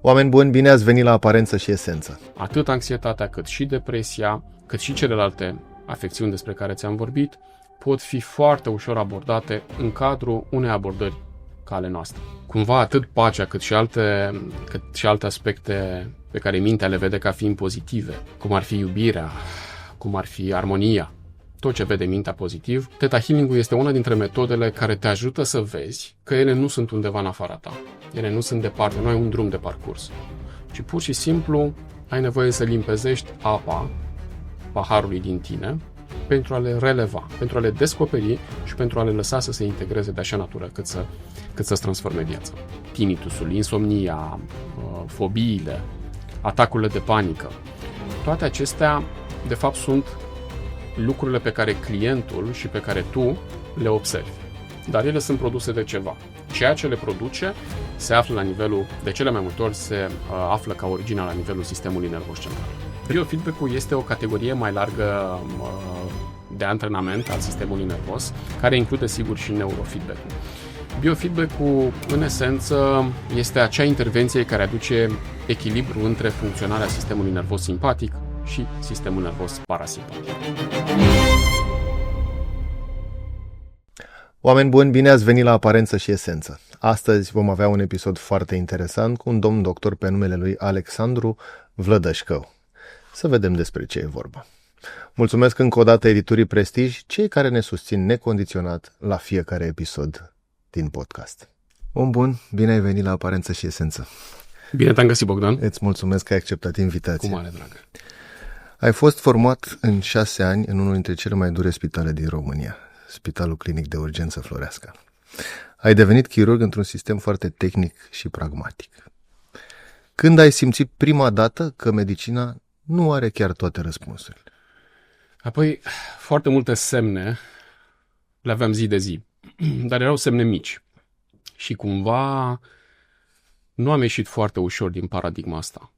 Oameni buni, bine ați venit la Aparență și Esență. Atât anxietatea, cât și depresia, cât și celelalte afecțiuni despre care ți-am vorbit, pot fi foarte ușor abordate în cadrul unei abordări ca ale noastre. Cumva atât pacea cât și alte aspecte pe care mintea le vede ca fiind pozitive, cum ar fi iubirea, cum ar fi armonia, tot ce vede mintea pozitiv, Theta Healing-ul este una dintre metodele care te ajută să vezi că ele nu sunt undeva în afara ta. Ele nu sunt departe, nu ai un drum de parcurs, ci pur și simplu ai nevoie să limpezești apa paharului din tine pentru a le releva, pentru a le descoperi și pentru a le lăsa să se integreze de așa natură cât să-ți transforme viața. Tinnitusul, insomnia, fobiile, atacurile de panică, toate acestea, de fapt, sunt lucrurile pe care clientul și pe care tu le observi. Dar ele sunt produse de ceva. Ceea ce le produce se află la nivelul, de cele mai multe ori se află ca originea la nivelul sistemului nervos central. Biofeedback-ul este o categorie mai largă de antrenament al sistemului nervos, care include sigur și neurofeedback-ul. Biofeedback-ul, în esență, este acea intervenție care aduce echilibru între funcționarea sistemului nervos simpatic și sistemul nervos parasimpatic. Oameni buni, bine ați venit la Aparență și Esență. Astăzi vom avea un episod foarte interesant cu un domn doctor pe numele lui Alexandru Vlădășcău. Să vedem despre ce e vorba. Mulțumesc încă o dată editurii Prestige, cei care ne susțin necondiționat la fiecare episod din podcast. Om bun, bine ai venit la Aparență și Esență. Bine te-am găsit, Bogdan. Îți mulțumesc că ai acceptat invitația. Cu mare drag. Ai fost format în 6 ani în unul dintre cele mai dure spitale din România, Spitalul Clinic de Urgență Floreasca. Ai devenit chirurg într-un sistem foarte tehnic și pragmatic. Când ai simțit prima dată că medicina nu are chiar toate răspunsurile? Apoi, foarte multe semne le aveam zi de zi, dar erau semne mici. Și cumva nu am ieșit foarte ușor din paradigma asta.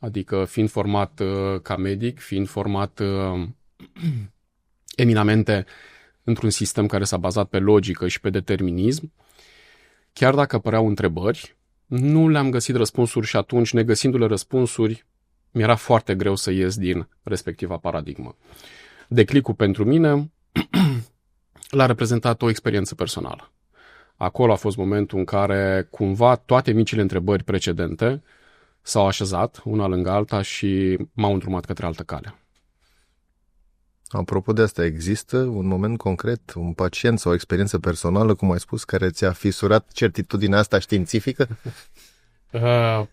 Adică fiind format ca medic, fiind format eminamente într-un sistem care s-a bazat pe logică și pe determinism, chiar dacă apăreau întrebări, nu le-am găsit răspunsuri și atunci, negăsindu-le răspunsuri, mi-era foarte greu să ies din respectiva paradigmă. Declicul pentru mine l-a reprezentat o experiență personală. Acolo a fost momentul în care cumva toate micile întrebări precedente s-au așezat una lângă alta și m-au îndrumat către altă cale. Apropo de asta, există un moment concret, un pacient sau o experiență personală, cum ai spus, care ți-a fisurat certitudinea asta științifică?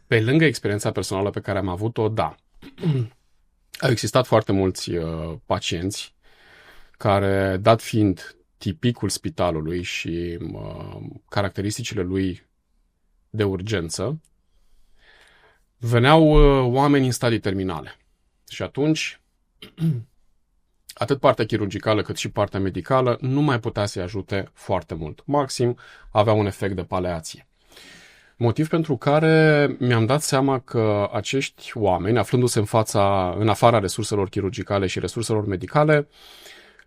Pe lângă experiența personală pe care am avut-o, da. Au existat foarte mulți pacienți care, dat fiind tipicul spitalului și caracteristicile lui de urgență, veneau oameni în stadii terminale. Și atunci, atât partea chirurgicală cât și partea medicală nu mai putea să-i ajute foarte mult. Maxim avea un efect de paleație. Motiv pentru care mi-am dat seama că acești oameni, aflându-se în afara resurselor chirurgicale și resurselor medicale,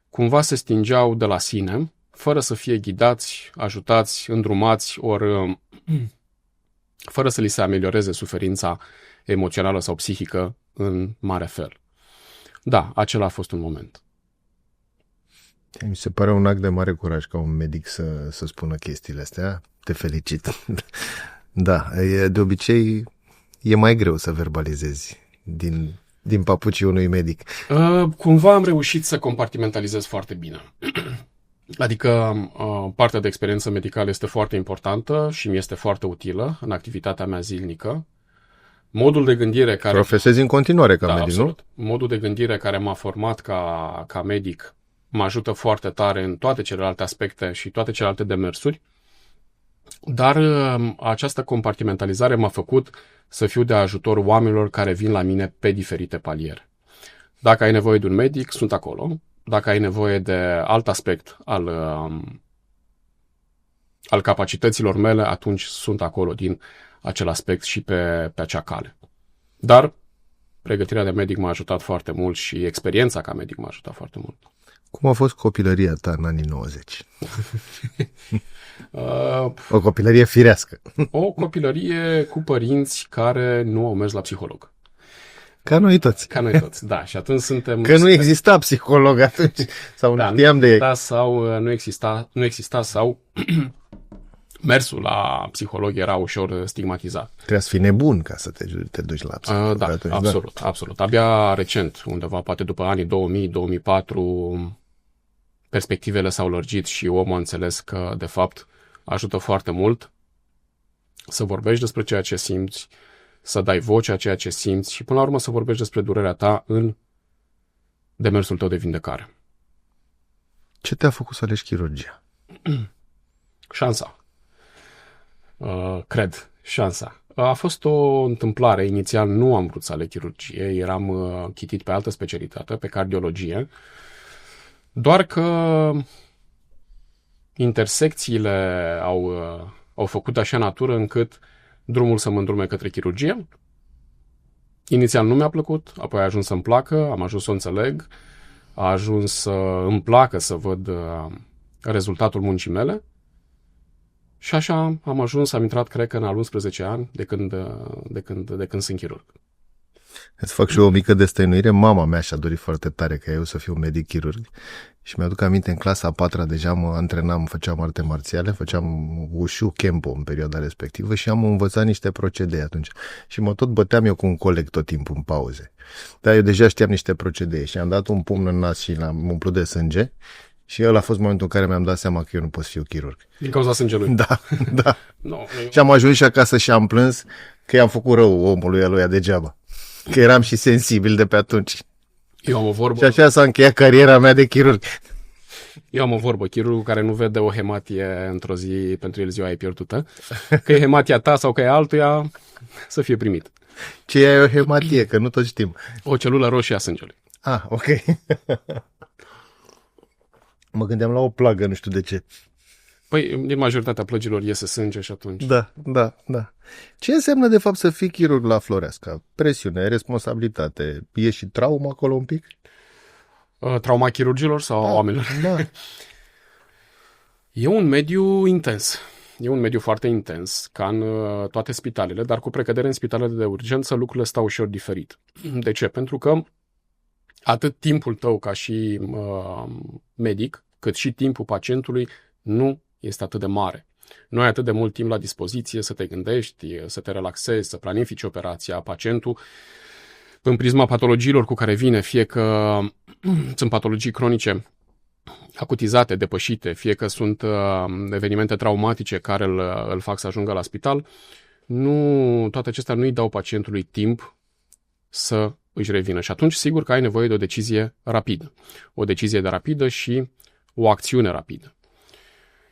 cumva se stingeau de la sine, fără să fie ghidați, ajutați, îndrumați, ori fără să li se amelioreze suferința emoțională sau psihică în mare fel. Da, acela a fost un moment. Mi se pare un act de mare curaj ca un medic să spună chestiile astea. Te felicit. Da, de obicei e mai greu să verbalizezi din papucii unui medic. Cumva am reușit să compartimentalizez foarte bine. Adică partea de experiență medicală este foarte importantă și mi este foarte utilă în activitatea mea zilnică. Modul de gândire care... Profesezi în continuare ca medic, absolut. Nu? Modul de gândire care m-a format ca medic mă ajută foarte tare în toate celelalte aspecte și toate celelalte demersuri, dar această compartimentalizare m-a făcut să fiu de ajutor oamenilor care vin la mine pe diferite paliere. Dacă ai nevoie de un medic, sunt acolo. Dacă ai nevoie de alt aspect al capacităților mele, atunci sunt acolo din acel aspect și pe acea cale. Dar pregătirea de medic m-a ajutat foarte mult și experiența ca medic m-a ajutat foarte mult. Cum a fost copilăria ta în anii 90? O copilărie firească. O copilărie cu părinți care nu au mers la psiholog. Ca noi toți. Ca noi toți, da. Și atunci suntem... Că nu exista psiholog atunci. Sau da, știam nu de... exista sau nu exista sau mersul la psiholog era ușor stigmatizat. Trebuia să fii nebun ca să te duci la psiholog. Da, atunci, absolut, absolut. Abia recent, undeva poate după anii 2000-2004, perspectivele s-au lărgit și omul a înțeles că, de fapt, ajută foarte mult să vorbești despre ceea ce simți, să dai voce a ceea ce simți și, până la urmă, să vorbești despre durerea ta în demersul tău de vindecare. Ce te-a făcut să alegi chirurgia? Șansa. Cred, șansa. A fost o întâmplare. Inițial nu am vrut să aleg chirurgie, eram chitit pe altă specialitate, pe cardiologie, doar că intersecțiile au făcut așa natură încât drumul să mă îndrume către chirurgie. Inițial nu mi-a plăcut, apoi a ajuns să-mi placă, am ajuns să o înțeleg, a ajuns să îmi placă să văd rezultatul muncii mele. Și așa am ajuns, am intrat, cred că în al 11 ani de când sunt chirurg. Îți fac și eu o mică destăinuire. Mama mea și-a dorit foarte tare ca eu să fiu medic chirurg. Și mi-aduc aminte, în clasa a 4-a deja mă antrenam, făceam arte marțiale, făceam wushu, kempo în perioada respectivă și am învățat niște procedee atunci. Și mă tot băteam eu cu un coleg tot timpul în pauze. Dar eu deja știam niște procedee și am dat un pumn în nas și l-am umplut de sânge. Și ăla a fost momentul în care mi-am dat seama că eu nu pot să fiu chirurg. Din cauza sângelui. Da, da. No, Și am ajuns și acasă și am plâns că i-am făcut rău omului aluia degeaba. Că eram și sensibil de pe atunci. Eu am o vorbă. Și așa s-a încheiat cariera mea de chirurg. Eu am o vorbă. Chirurgul care nu vede o hematie într-o zi, pentru el ziua e pierdută. Că e hematia ta sau că e altuia, să fie primit. Ce e o hematie? Că nu toți știm. O celulă roșie a sângelui. Ah, ok. Mă gândeam la o plagă, nu știu de ce. Păi, din majoritatea plăgilor iese sânge și atunci. Da. Ce înseamnă de fapt să fii chirurg la Floreasca? Presiune, responsabilitate, e și traumă acolo un pic? Trauma chirurgilor sau a oamenilor? Da. E un mediu intens. E un mediu foarte intens, ca în toate spitalele, dar cu precădere în spitalele de urgență lucrurile stau ușor diferit. De ce? Pentru că atât timpul tău ca și medic, cât și timpul pacientului nu este atât de mare. Nu ai atât de mult timp la dispoziție să te gândești, să te relaxezi, să planifici operația. Pacientul, în prisma patologiilor cu care vine, fie că sunt patologii cronice acutizate, depășite, fie că sunt evenimente traumatice care îl fac să ajungă la spital, toate acestea nu îi dau pacientului timp să își revină. Și atunci, sigur că ai nevoie de o decizie rapidă. O decizie rapidă și o acțiune rapidă.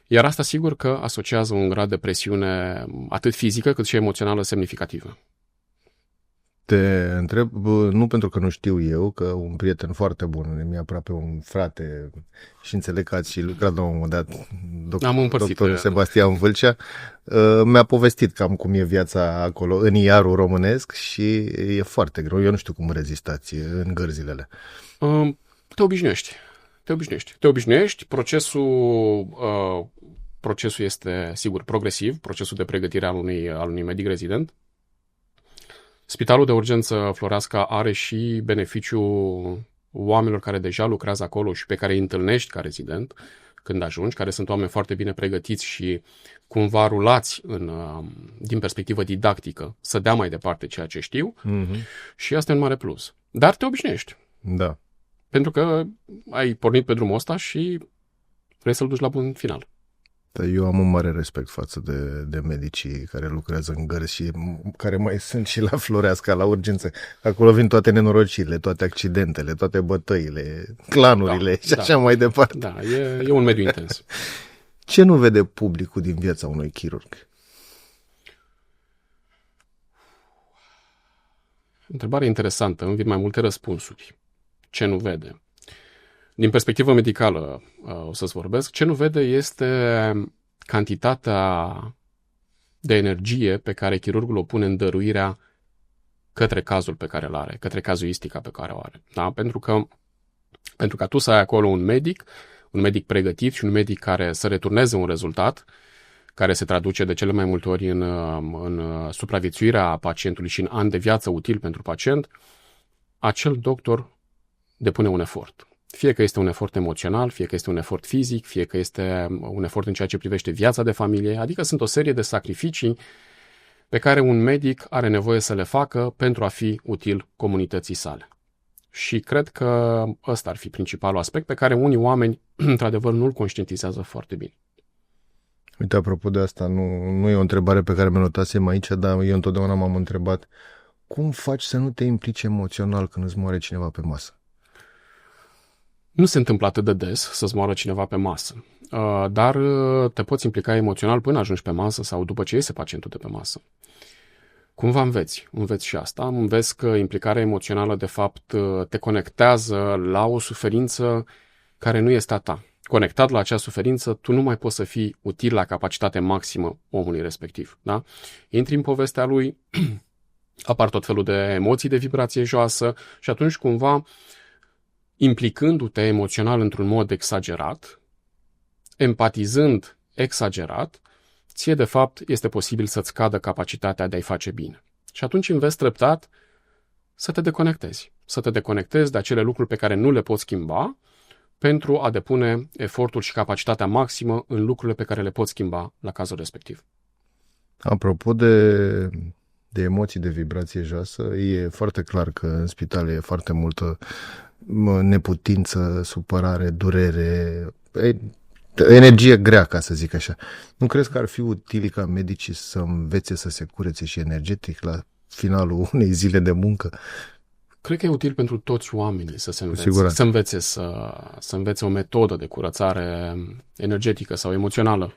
Iar asta, sigur că asociază un grad de presiune atât fizică cât și emoțională semnificativă. Te întreb, nu pentru că nu știu eu, că un prieten foarte bun, mi-e aproape un frate și înțeleg că ați și lucrat la un moment dat, doctorul Sebastian Vâlcea, mi-a povestit cam cum e viața acolo, în iarul românesc și e foarte greu. Eu nu știu cum rezistați în gărzilele. Te obișnuiești. Procesul este, sigur, progresiv, procesul de pregătire al unui medic rezident. Spitalul de urgență Floreasca are și beneficiul oamenilor care deja lucrează acolo și pe care îi întâlnești ca rezident când ajungi, care sunt oameni foarte bine pregătiți și cumva rulați din perspectivă didactică să dea mai departe ceea ce știu. Mm-hmm. Și asta e un mare plus. Dar te obișnuiești. Da. Pentru că ai pornit pe drumul ăsta și vrei să-l duci la bun final. Eu am un mare respect față de medicii care lucrează în gărzi și care mai sunt și la Floreasca, la urgență. Acolo vin toate nenorocirile, toate accidentele, toate bătăile, clanurile și așa mai departe. Da, e un mediu intens. Ce nu vede publicul din viața unui chirurg? Întrebare interesantă, îmi vin mai multe răspunsuri. Ce nu vede? Din perspectivă medicală o să-ți vorbesc. Ce nu vede este cantitatea de energie pe care chirurgul o pune în dăruirea către cazul pe care îl are, către cazuistica pe care o are. Da? Pentru că Pentru ca tu să ai acolo un medic pregătit și un medic care să returneze un rezultat, care se traduce de cele mai multe ori în supraviețuirea pacientului și în ani de viață util pentru pacient, acel doctor depune un efort. Fie că este un efort emoțional, fie că este un efort fizic, fie că este un efort în ceea ce privește viața de familie, adică sunt o serie de sacrificii pe care un medic are nevoie să le facă pentru a fi util comunității sale. Și cred că ăsta ar fi principalul aspect pe care unii oameni, într-adevăr, nu-l conștientizează foarte bine. Uite, apropo de asta, nu e o întrebare pe care mi-o notasem aici, dar eu întotdeauna m-am întrebat cum faci să nu te implici emoțional când îți moare cineva pe masă? Nu se întâmplă atât de des să-ți moară cineva pe masă, dar te poți implica emoțional până ajungi pe masă sau după ce iese pacientul de pe masă. Cumva înveți și asta. Înveți că implicarea emoțională, de fapt, te conectează la o suferință care nu este a ta. Conectat la acea suferință, tu nu mai poți să fii util la capacitate maximă omului respectiv. Da? Intri în povestea lui, apar tot felul de emoții de vibrație joasă și atunci cumva, implicându-te emoțional într-un mod exagerat, empatizând exagerat, ție de fapt este posibil să-ți cadă capacitatea de a-i face bine. Și atunci înveți treptat să te deconectezi. Să te deconectezi de acele lucruri pe care nu le poți schimba pentru a depune efortul și capacitatea maximă în lucrurile pe care le poți schimba la cazul respectiv. Apropo de emoții de vibrație joasă, e foarte clar că în spital e foarte multă neputință, supărare, durere, energie grea, ca să zic așa. Nu crezi că ar fi util ca medicii să învețe să se curețe și energetic la finalul unei zile de muncă? Cred că e util pentru toți oamenii să se învețe, să învețe o metodă de curățare energetică sau emoțională.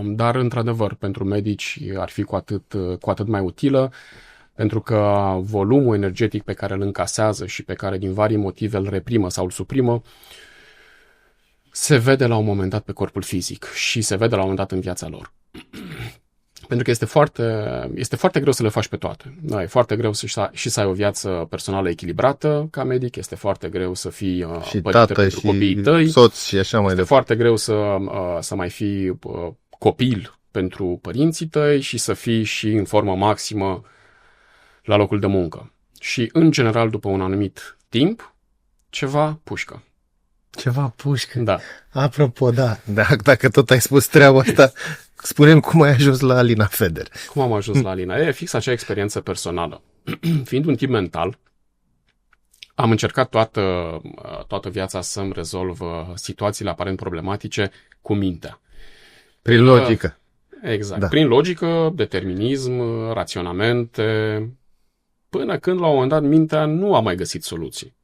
Dar, într-adevăr, pentru medici ar fi cu atât mai utilă, pentru că volumul energetic pe care îl încasează și pe care din vari motive îl reprimă sau îl suprimă, se vede la un moment dat pe corpul fizic și se vede la un moment dat în viața lor. Pentru că este foarte greu să le faci pe toate. Da, e foarte greu și să ai o viață personală echilibrată ca medic, este foarte greu să fii și tată pentru copiii tăi, soț și așa mai departe. Este foarte greu să mai fii copil pentru părinții tăi și să fii și în formă maximă la locul de muncă. Și, în general, după un anumit timp, ceva pușcă. Ceva pușcă? Da. Apropo, da. Dacă tot ai spus treaba asta, spune-mi cum ai ajuns la Alina Feder. Cum am ajuns la Alina? E fix acea experiență personală. Fiind un tip mental, am încercat toată viața să-mi rezolv situațiile aparent problematice cu mintea. Prin logică. Exact. Da. Prin logică, determinism, raționamente, până când la un moment dat mintea nu a mai găsit soluții.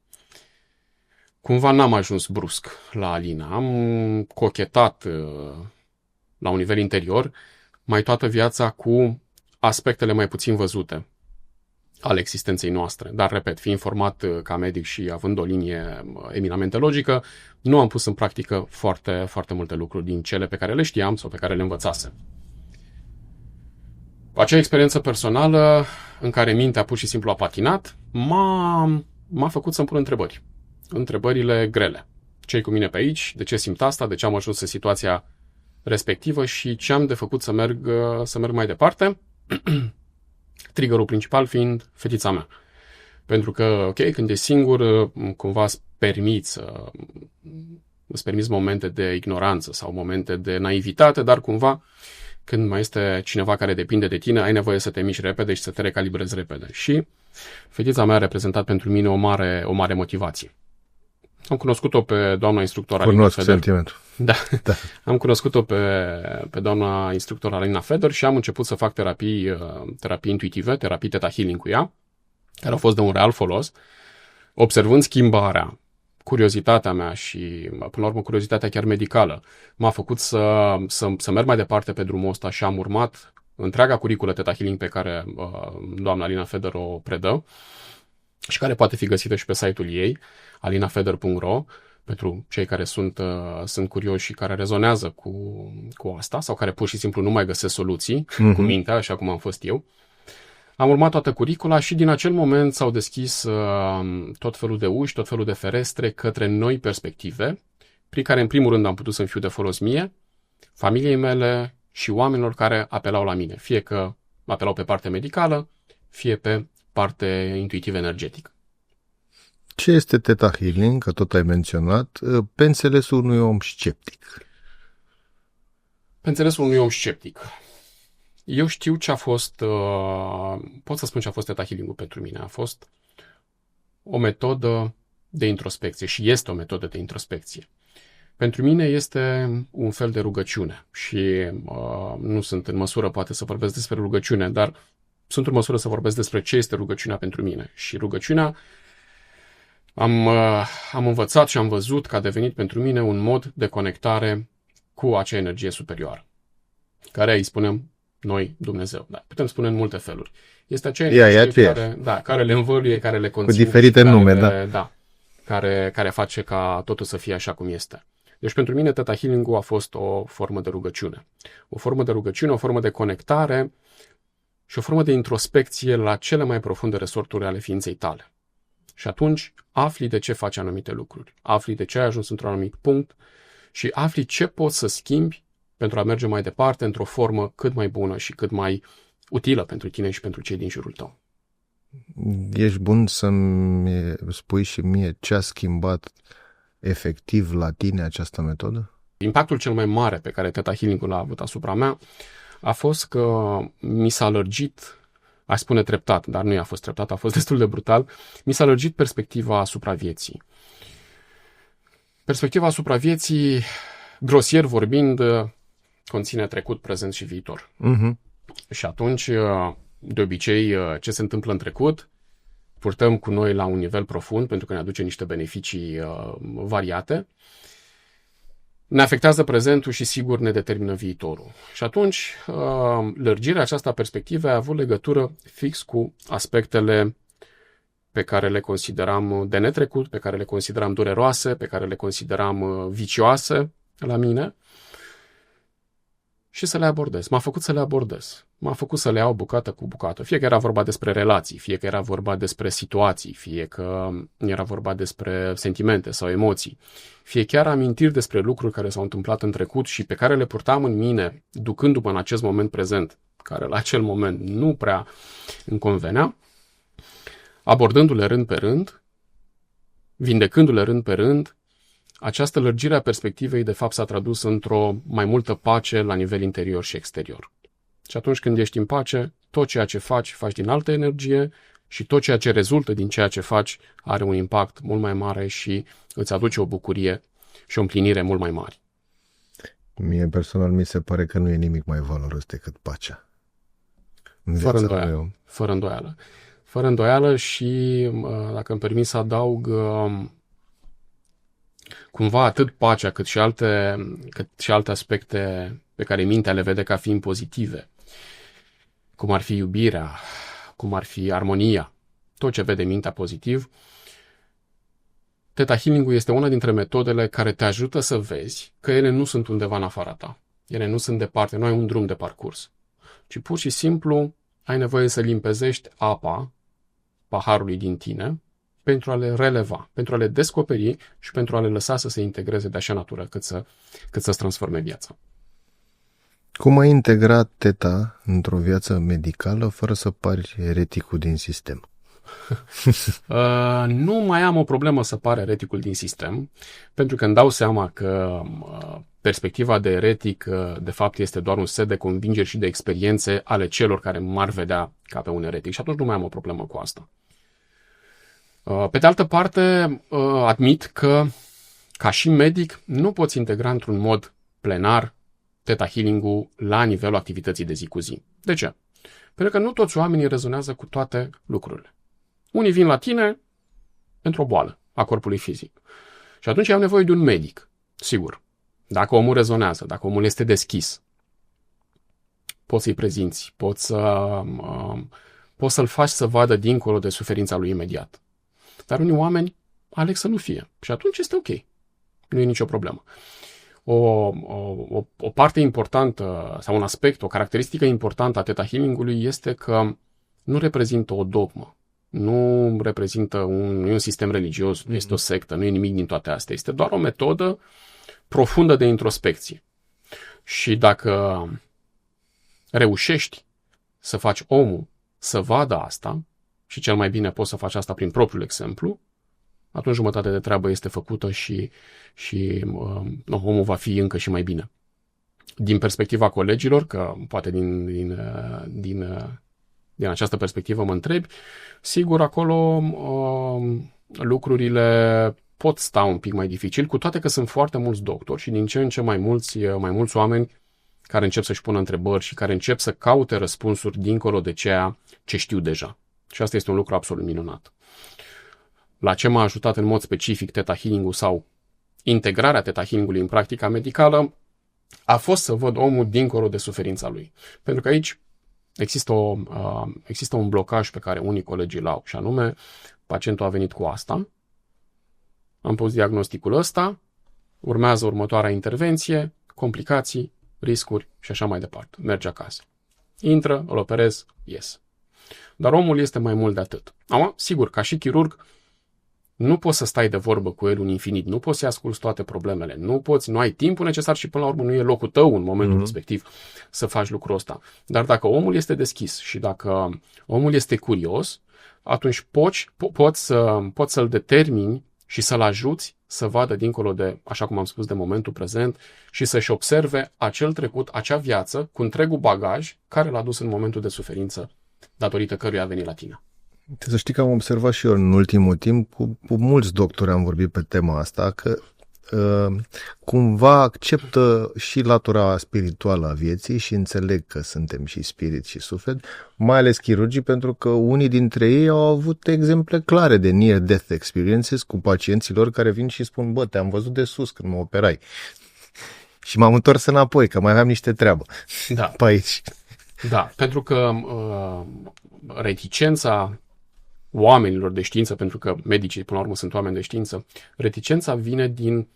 Cumva n-am ajuns brusc la Alina. Am cochetat la un nivel interior mai toată viața cu aspectele mai puțin văzute ale existenței noastre. Dar, repet, fiind format ca medic și având o linie eminamente logică, nu am pus în practică foarte, foarte multe lucruri din cele pe care le știam sau pe care le învățasem. Acea experiență personală în care mintea pur și simplu a patinat m-a făcut să-mi pun întrebări. Întrebările grele. Ce-i cu mine pe aici? De ce simt asta? De ce am ajuns în situația respectivă? Și ce am de făcut să merg mai departe? Triggerul principal fiind fetița mea. Pentru că, ok, când ești singur, cumva îți permiți momente de ignoranță sau momente de naivitate, dar cumva când mai este cineva care depinde de tine, ai nevoie să te miști repede și să te recalibrezi repede. Și fetița mea a reprezentat pentru mine o mare motivație. Am cunoscut-o pe doamna instructor Alina Feder. Sentimentul. Da. Am cunoscut-o pe doamna instructor Alina Feder și am început să fac terapii intuitive, terapii Theta Healing cu ea, care au fost de un real folos. Observând schimbarea, curiozitatea mea și, până la urmă, curiozitatea chiar medicală, m-a făcut să merg mai departe pe drumul ăsta și am urmat întreaga curiculă Theta Healing pe care doamna Alina Feder o predă și care poate fi găsită și pe site-ul ei, alinafeder.ro, pentru cei care sunt curioși și care rezonează cu asta sau care pur și simplu nu mai găsesc soluții cu mintea, așa cum am fost eu. Am urmat toată curicula și din acel moment s-au deschis tot felul de uși, tot felul de ferestre către noi perspective, prin care în primul rând am putut să-mi fiu de folos mie, familiei mele și oamenilor care apelau la mine, fie că apelau pe partea medicală, fie pe parte intuitiv-energetică. Ce este Theta Healing, că tot ai menționat, pe înțelesul unui om sceptic? Pe înțelesul unui om sceptic. Eu știu ce a fost, pot să spun ce a fost Theta Healing-ul pentru mine. A fost o metodă de introspecție și este o metodă de introspecție. Pentru mine este un fel de rugăciune și nu sunt în măsură poate să vorbesc despre rugăciune, dar sunt în măsură să vorbesc despre ce este rugăciunea pentru mine. Și rugăciunea am învățat și am văzut că a devenit pentru mine un mod de conectare cu acea energie superioară, care îi spunem noi Dumnezeu. Da, putem spune în multe feluri. Este acea energie care le învăluie, care le conține. Cu diferite nume, da. Care face ca totul să fie așa cum este. Deci pentru mine Theta Healing-ul a fost o formă de rugăciune. O formă de rugăciune, o formă de conectare și o formă de introspecție la cele mai profunde resorturi ale ființei tale. Și atunci afli de ce faci anumite lucruri, afli de ce ai ajuns într-un anumit punct și afli ce poți să schimbi pentru a merge mai departe într-o formă cât mai bună și cât mai utilă pentru tine și pentru cei din jurul tău. Ești bun să-mi spui și mie ce a schimbat efectiv la tine această metodă? Impactul cel mai mare pe care Theta Healing-ul l-a avut asupra mea a fost că mi s-a lărgit, aș spune treptat, dar nu i-a fost treptat, a fost destul de brutal, mi s-a lărgit perspectiva asupra vieții. Perspectiva asupra vieții, grosier vorbind, conține trecut, prezent și viitor. Și atunci, de obicei, ce se întâmplă în trecut, purtăm cu noi la un nivel profund, pentru că ne aduce niște beneficii variate, ne afectează prezentul și sigur ne determină viitorul. Și atunci, lărgirea aceasta perspective a avut legătură fix cu aspectele pe care le consideram de netrecut, pe care le consideram dureroase, pe care le consideram vicioase la mine și să le abordez. M-a făcut să le abordez. M-a făcut să le iau bucată cu bucată. Fie că era vorba despre relații, fie că era vorba despre situații, fie că era vorba despre sentimente sau emoții, fie chiar amintiri despre lucruri care s-au întâmplat în trecut și pe care le purtam în mine, ducându-mă în acest moment prezent, care la acel moment nu prea îmi convenea, abordându-le rând pe rând, vindecându-le rând pe rând, această lărgire a perspectivei de fapt s-a tradus într-o mai multă pace la nivel interior și exterior. Și atunci când ești în pace, tot ceea ce faci din altă energie și tot ceea ce rezultă din ceea ce faci are un impact mult mai mare și îți aduce o bucurie și o împlinire mult mai mari. Mie personal mi se pare că nu e nimic mai valoros decât pacea. Fără îndoială. Fără îndoială și, dacă îmi permis să adaug, cumva atât pacea cât și alte aspecte pe care mintea le vede ca fiind pozitive, cum ar fi iubirea, cum ar fi armonia, tot ce vede mintea pozitiv, Theta Healing-ul este una dintre metodele care te ajută să vezi că ele nu sunt undeva în afara ta. Ele nu sunt departe, nu ai un drum de parcurs, ci pur și simplu ai nevoie să limpezești apa paharului din tine pentru a le releva, pentru a le descoperi și pentru a le lăsa să se integreze de așa natură cât să-ți transforme viața. Cum ai integrat Theta într-o viață medicală fără să pari ereticul din sistem? Nu mai am o problemă să par ereticul din sistem, pentru că îmi dau seama că perspectiva de eretic de fapt este doar un set de convingeri și de experiențe ale celor care m-ar vedea ca pe un eretic și atunci nu mai am o problemă cu asta. Pe de altă parte, admit că ca și medic nu poți integra într-un mod plenar Theta Healing-ul la nivelul activității de zi cu zi. De ce? Pentru că nu toți oamenii rezonează cu toate lucrurile. Unii vin la tine pentru o boală a corpului fizic. Și atunci au nevoie de un medic, sigur. Dacă omul rezonează, dacă omul este deschis, poți să-i prezinți, poți să-l faci să vadă dincolo de suferința lui imediat. Dar unii oameni aleg să nu fie. Și atunci este ok. Nu e nicio problemă. O parte importantă sau un aspect, o caracteristică importantă a Theta Healing-ului este că nu reprezintă o dogmă, nu reprezintă nu e un sistem religios, nu este o sectă, nu e nimic din toate astea. Este doar o metodă profundă de introspecție. Și dacă reușești să faci omul să vadă asta, și cel mai bine poți să faci asta prin propriul exemplu, atunci jumătate de treabă este făcută și omul va fi încă și mai bine. Din perspectiva colegilor, că poate din această perspectivă mă întrebi, sigur, acolo lucrurile pot sta un pic mai dificil, cu toate că sunt foarte mulți doctori și din ce în ce mai mulți oameni care încep să-și pună întrebări și care încep să caute răspunsuri dincolo de ceea ce știu deja. Și asta este un lucru absolut minunat. La ce m-a ajutat în mod specific Theta Healing-ul sau integrarea Theta Healing-ului în practica medicală a fost să văd omul dincolo de suferința lui. Pentru că aici există un blocaj pe care unii colegi îl au, și anume, pacientul a venit cu asta, am pus diagnosticul ăsta, urmează următoarea intervenție, complicații, riscuri și așa mai departe. Merge acasă. Intră, îl operez, ies. Dar omul este mai mult de atât. Sigur, ca și chirurg, nu poți să stai de vorbă cu el un infinit, nu poți să-i asculți toate problemele, nu ai timpul necesar și până la urmă nu e locul tău în momentul respectiv să faci lucrul ăsta. Dar dacă omul este deschis și dacă omul este curios, atunci poți să-l determini și să-l ajuți să vadă dincolo de, așa cum am spus, de momentul prezent și să-și observe acel trecut, acea viață cu întregul bagaj care l-a dus în momentul de suferință datorită căruia a venit la tine. Să știi că am observat și eu în ultimul timp, cu mulți doctori am vorbit pe tema asta, că cumva acceptă și latura spirituală a vieții și înțeleg că suntem și spirit și suflet, mai ales chirurgii, pentru că unii dintre ei au avut exemple clare de near-death experiences cu pacienților care vin și spun: bă, te-am văzut de sus când mă operai și m-am întors înapoi, că mai aveam niște treabă pe aici. Da, pentru că reticența oamenilor de știință, pentru că medicii, până la urmă, sunt oameni de știință, reticența vine din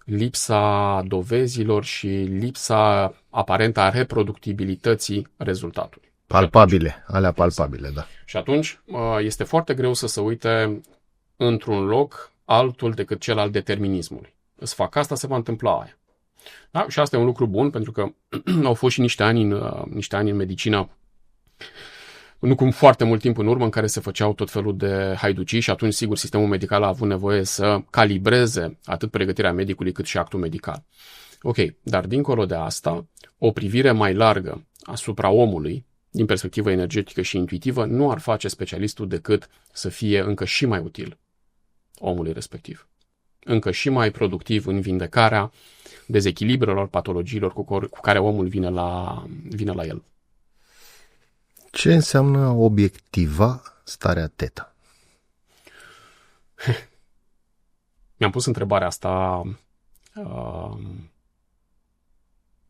lipsa dovezilor și lipsa aparentă a reproductibilității rezultatului. Alea palpabile, da. Și atunci este foarte greu să se uite într-un loc altul decât cel al determinismului. Îți fac asta, se va întâmpla aia. Da? Și asta e un lucru bun, pentru că au fost și niște ani în medicină, nu cum foarte mult timp în urmă, în care se făceau tot felul de haiducii și atunci, sigur, sistemul medical a avut nevoie să calibreze atât pregătirea medicului cât și actul medical. Ok, dar dincolo de asta, o privire mai largă asupra omului, din perspectivă energetică și intuitivă, nu ar face specialistul decât să fie încă și mai util omului respectiv. Încă și mai productiv în vindecarea dezechilibrelor, patologiilor cu care omul vine la el. Ce înseamnă obiectiva starea Theta? Mi-am pus întrebarea asta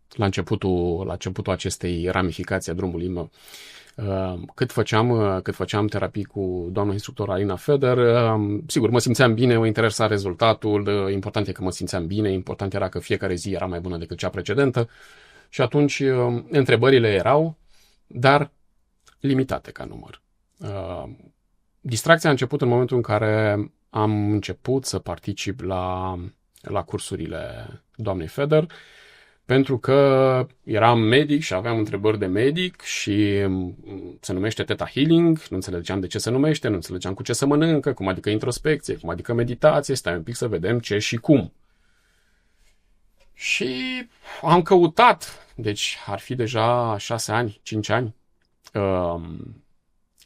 la începutul acestei ramificații a drumului meu. Cât făceam terapii cu doamna instructor Alina Feder, sigur, mă simțeam bine, mă interesa rezultatul, important e că mă simțeam bine, important era că fiecare zi era mai bună decât cea precedentă și atunci întrebările erau, dar limitate ca număr. Distracția a început în momentul în care am început să particip la cursurile doamnei Feder, pentru că eram medic și aveam întrebări de medic și se numește Theta Healing, nu înțelegeam de ce se numește, nu înțelegeam cu ce se mănâncă, cum adică introspecție, cum adică meditație, stai un pic să vedem ce și cum. Și am căutat, deci ar fi deja 6 ani, 5 ani,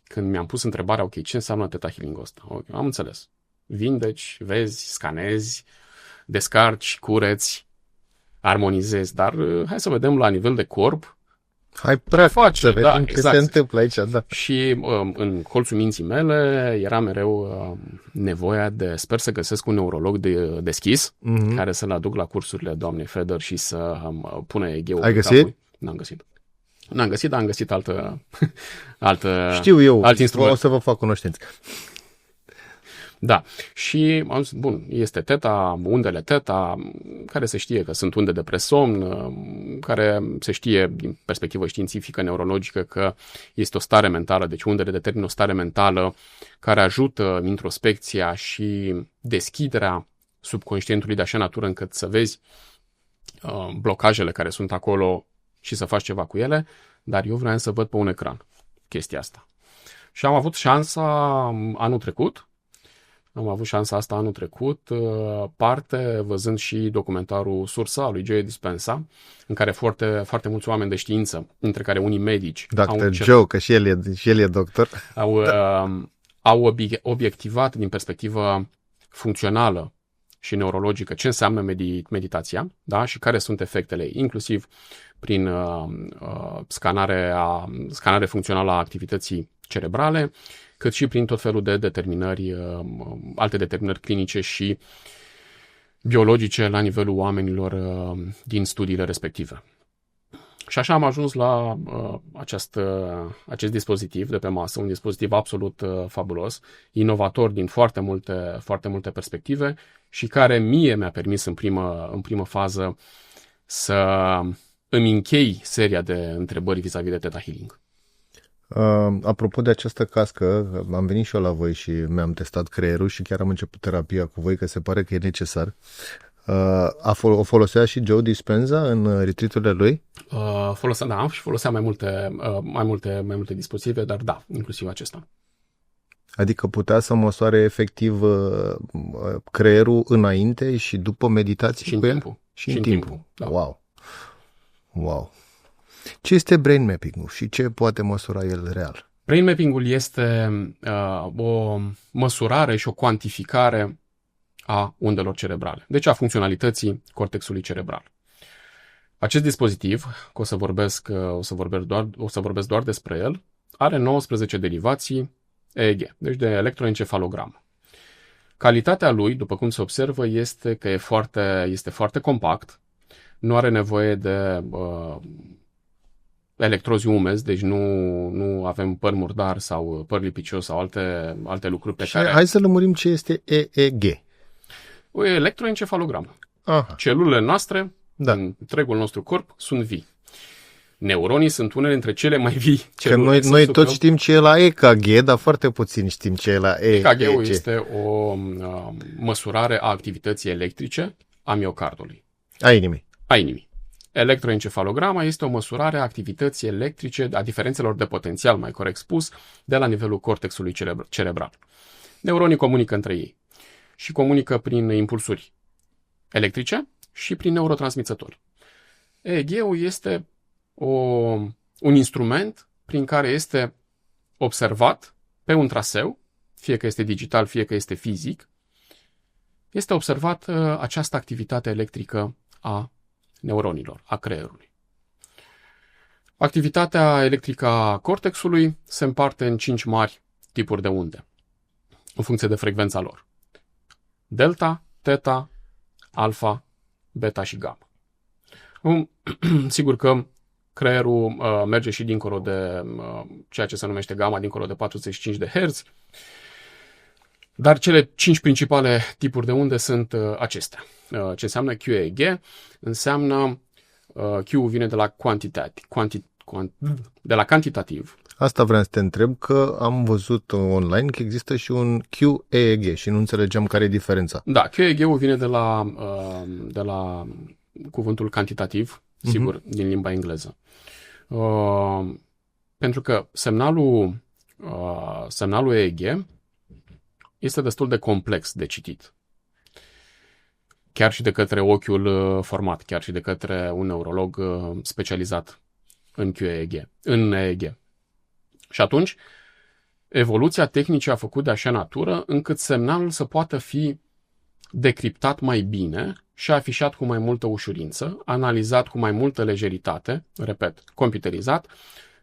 când mi-am pus întrebarea, ok, ce înseamnă Theta Healing-ul ăsta? Okay, am înțeles. Vindeci, vezi, scanezi, descarci, cureți, armonizezi, dar hai să vedem la nivel de corp. Hai să vedem ce se întâmplă aici, da. Și în colțul minții mele era mereu nevoia de, sper să găsesc un neurolog deschis, care să-l aduc la cursurile doamnei Feder și să pună egheul. Ai găsit? N-am găsit, dar am găsit altă Știu eu, alt instrument. o să vă fac cunoștință. Da. Și am zis, bun, este teta, undele teta, care se știe că sunt unde de presomn, care se știe din perspectivă științifică, neurologică, că este o stare mentală, deci undele determină o stare mentală care ajută introspecția și deschiderea subconștientului de așa natură încât să vezi blocajele care sunt acolo și să faci ceva cu ele, dar eu vreau să văd pe un ecran chestia asta. Și am avut șansa anul trecut, parte văzând și documentarul Sursa al lui Joe Dispenza, în care foarte, foarte mulți oameni de știință, dintre care unii medici, Dr. Joe, că și el e doctor, au obiectivat din perspectivă funcțională și neurologică ce înseamnă meditația, da? Și care sunt efectele ei, inclusiv prin scanare funcțională a activității cerebrale, cât și prin tot felul de alte determinări clinice și biologice la nivelul oamenilor din studiile respective. Și așa am ajuns la acest dispozitiv de pe masă, un dispozitiv absolut fabulos, inovator din foarte multe perspective și care mie mi-a permis în primă fază să îmi închei seria de întrebări vis-a-vis de Theta Healing. Apropo de această cască, am venit și eu la voi și mi-am testat creierul și chiar am început terapia cu voi, că se pare că e necesar. O folosea și Joe Dispenza în retreat-urile lui? Folosea mai multe dispozitive, dar da, inclusiv acesta. Adică putea să măsoare efectiv creierul înainte și după meditație? Și în timpul. Și în timpul. Da. Wow. Ce este brain mapping-ul și ce poate măsura el real? Brain mapping-ul este o măsurare și o cuantificare a undelor cerebrale, deci a funcționalității cortexului cerebral. Acest dispozitiv, o să vorbesc doar despre el, are 19 derivații EEG, deci de electroencefalogram. Calitatea lui, după cum se observă, este că este foarte compact, nu are nevoie de electrozi umezi, deci nu avem păr murdar sau păr lipicios sau alte lucruri pe care... Hai să lămurim ce este EEG. O electroencefalogram. Aha. Celulele noastre, în întregul nostru corp, sunt vii. Neuronii sunt unele dintre cele mai vii celule. Că noi toți știm ce e la EKG, dar foarte puțin știm ce e la EEG. EKG-ul este o măsurare a activității electrice a miocardului. A inimii. Electroencefalograma este o măsurare a activității electrice, a diferențelor de potențial, mai corect spus, de la nivelul cortexului cerebral. Neuronii comunică între ei și comunică prin impulsuri electrice și prin neurotransmițători. EEG-ul este un instrument prin care este observat pe un traseu, fie că este digital, fie că este fizic, este observat această activitate electrică a neuronilor, a creierului. Activitatea electrică a cortexului se împarte în 5 mari tipuri de unde, în funcție de frecvența lor. Delta, theta, alfa, beta și gamma. Sigur că creierul merge și dincolo de ceea ce se numește gamma, dincolo de 45 de Hz, dar cele 5 principale tipuri de unde sunt acestea. Ce înseamnă QEEG? Înseamnă Q vine de la cantitativ. Asta vreau să te întreb, că am văzut online că există și un QEEG și nu înțelegeam care e diferența. Da, QEEG-ul vine de la cuvântul cantitativ, sigur, din limba engleză. Pentru că semnalul EEG este destul de complex de citit. Chiar și de către ochiul format, chiar și de către un neurolog specializat în EEG. Și atunci, evoluția tehnică a făcut de așa natură încât semnalul să poată fi decriptat mai bine și afișat cu mai multă ușurință, analizat cu mai multă lejeritate, repet, computerizat,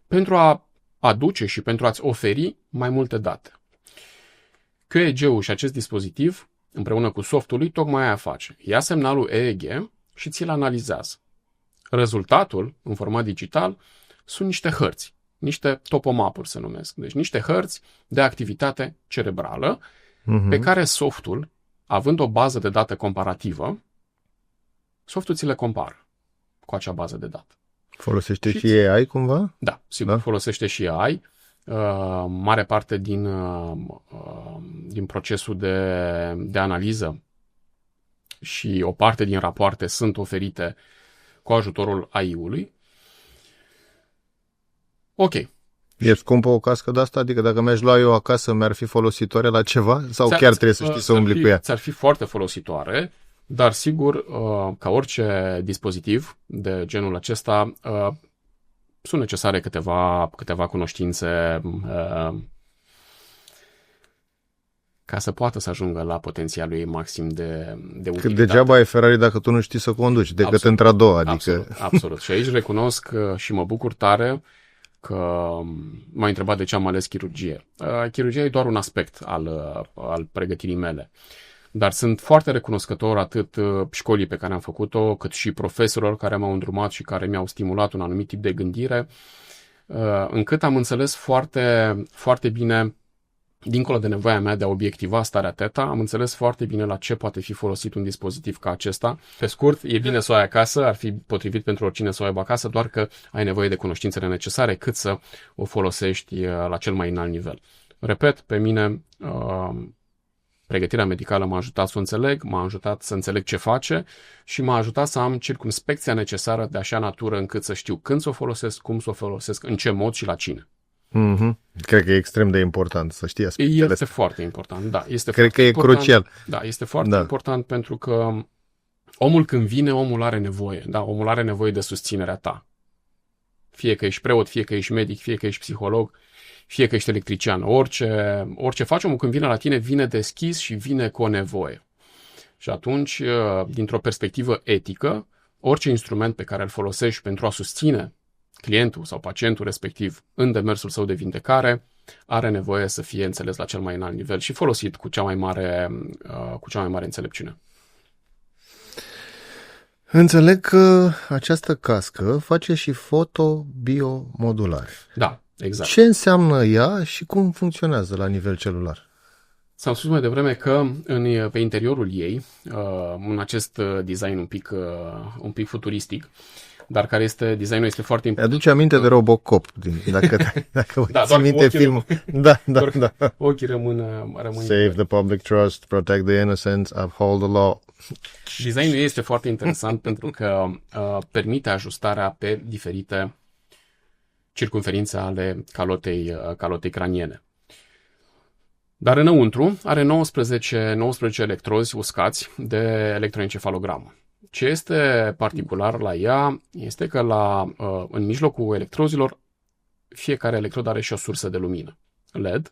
pentru a aduce și pentru a-ți oferi mai multe date. QEEG-ul și acest dispozitiv, împreună cu softul lui, tocmai aia face. Ia semnalul EEG și ți-l analizează. Rezultatul, în format digital, sunt niște hărți, niște topomapuri se numesc. Deci niște hărți de activitate cerebrală pe care softul, având o bază de date comparativă, softul ți le compară cu acea bază de date. Folosește și AI cumva? Da, sigur, folosește și AI. Mare parte din procesul de analiză și o parte din rapoarte sunt oferite cu ajutorul AI-ului. Ok. E scumpă o cască de asta? Adică dacă mi-aș lua eu acasă, mi-ar fi folositoare la ceva? Sau chiar trebuie să știi să umbli cu ea? Ți-ar fi foarte folositoare, dar sigur, ca orice dispozitiv de genul acesta, sunt necesare câteva cunoștințe ca să poată să ajungă la potențialul ei maxim de utilitate. Că degeaba e Ferrari dacă tu nu știi să conduci, decât într-a doua. Adică... Absolut. Și aici recunosc și mă bucur tare că m-ai întrebat de ce am ales chirurgie. Chirurgia e doar un aspect al pregătirii mele. Dar sunt foarte recunoscător atât școlii pe care am făcut-o, cât și profesorilor care m-au îndrumat și care mi-au stimulat un anumit tip de gândire, încât am înțeles foarte, foarte bine, dincolo de nevoia mea de a obiectiva starea teta, am înțeles foarte bine la ce poate fi folosit un dispozitiv ca acesta. Pe scurt, e bine să o ai acasă, ar fi potrivit pentru oricine să o aibă acasă, doar că ai nevoie de cunoștințele necesare cât să o folosești la cel mai înalt nivel. Repet, pe mine pregătirea medicală m-a ajutat să o înțeleg, m-a ajutat să înțeleg ce face și m-a ajutat să am circumspecția necesară de așa natură încât să știu când să o folosesc, cum să o folosesc, în ce mod și la cine. Cred că e extrem de important să știi aspectele. Este foarte important, da. Cred că e crucial. Da, este foarte important pentru că omul când vine, omul are nevoie. Da, omul are nevoie de susținerea ta. Fie că ești preot, fie că ești medic, fie că ești psiholog, fie că ești electrician. Orice faci, omul când vine la tine, vine deschis și vine cu o nevoie. Și atunci, dintr-o perspectivă etică, orice instrument pe care îl folosești pentru a susține clientul sau pacientul respectiv în demersul său de vindecare are nevoie să fie înțeles la cel mai înalt nivel și folosit cu cea mai mare înțelepciune. Înțeleg că această cască face și fotobiomodulare. Da, exact. Ce înseamnă ea și cum funcționează la nivel celular? S-am spus mai devreme că pe interiorul ei, în acest design un pic futuristic, dar care designul este foarte important. Aduce aminte de Robocop, dacă ții minte filmul. Da. Ochii rămân Save the public trust, protect the innocent, uphold the law. Designul este foarte interesant pentru că permite ajustarea pe diferite circumferințe ale calotei craniene. Dar înăuntru are 19 electrozi uscați de electroencefalogramă. Ce este particular la ea este că în mijlocul electrozilor fiecare electrod are și o sursă de lumină LED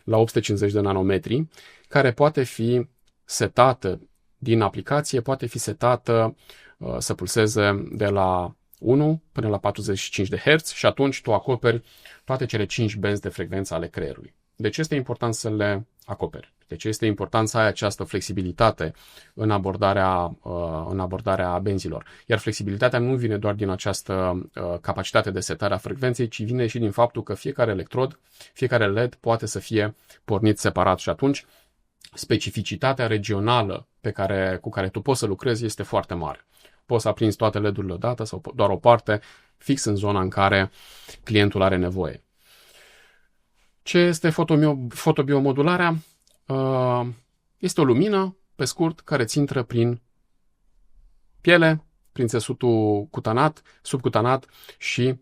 la 850 de nanometri, care poate fi setată din aplicație, poate fi setată să pulseze de la 1 până la 45 de Hz și atunci tu acoperi toate cele 5 benzi de frecvență ale creierului. De ce este important să le acoperi? De ce este important să ai această flexibilitate în abordarea benzilor? Iar flexibilitatea nu vine doar din această capacitate de setare a frecvenței, ci vine și din faptul că fiecare electrod, fiecare LED poate să fie pornit separat și atunci specificitatea regională cu care tu poți să lucrezi este foarte mare. Poți să aprinzi toate LED-urile odată sau doar o parte, fix în zona în care clientul are nevoie. Ce este fotobiomodularea? Este o lumină, pe scurt, care îți intră prin piele, prin țesutul cutanat, subcutanat și